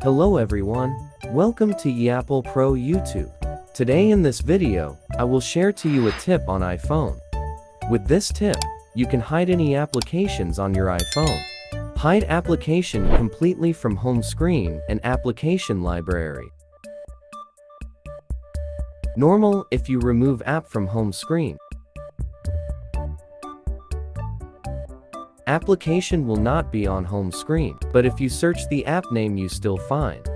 Hello everyone, welcome to IApple Pro YouTube. Today in this video, I will share to you a tip on iPhone. With this tip, you can hide any applications on your iPhone. Hide application completely from home screen and application library. Normal if you remove app from home screen. Application will not be on home screen, but if you search the app name you still find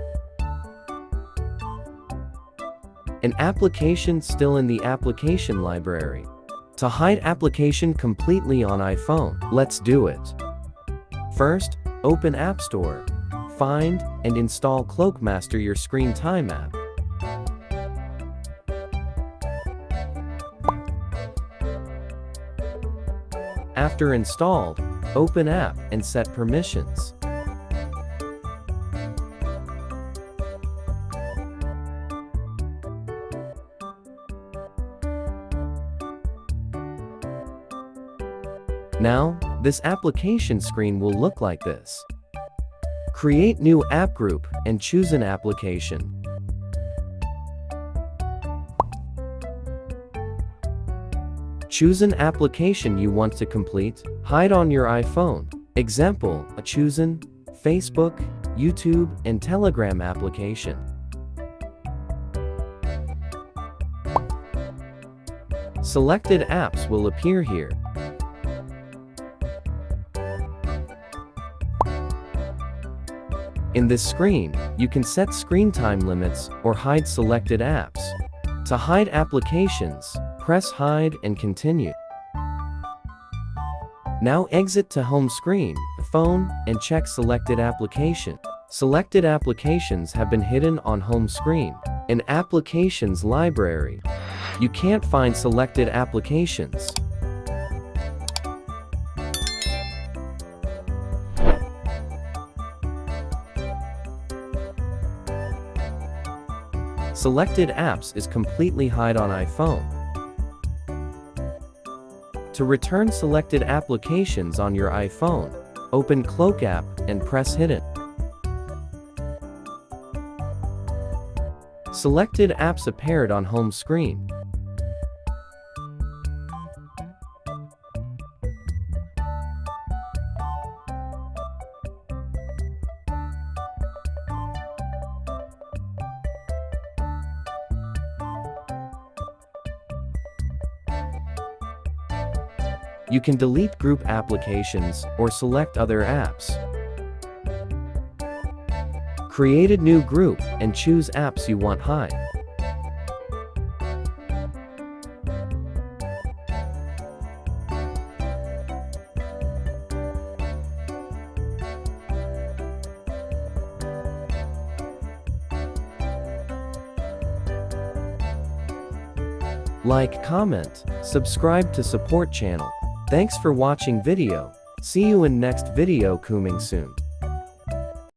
an application still in the application library. To hide application completely on iPhone, let's do it. First, open App Store. Find and install Cloakmaster your screen time app. After installed, open app and set permissions. Now, this application screen will look like this. Create new app group and choose an application. Choose an application you want to complete, hide on your iPhone. Example, chosen Facebook, YouTube, and Telegram application. Selected apps will appear here. In this screen, you can set screen time limits or hide selected apps. To hide applications, press hide and continue. Now exit to home screen, phone, and check selected application. Selected applications have been hidden on home screen. In applications library, you can't find selected applications. Selected apps is completely hide on iPhone. To return selected applications on your iPhone, open Cloak app and press Hidden. Selected apps appeared on home screen. You can delete group applications or select other apps. Create a new group and choose apps you want hide. Like, comment, subscribe to support channel. Thanks for watching video. See you in next video coming soon.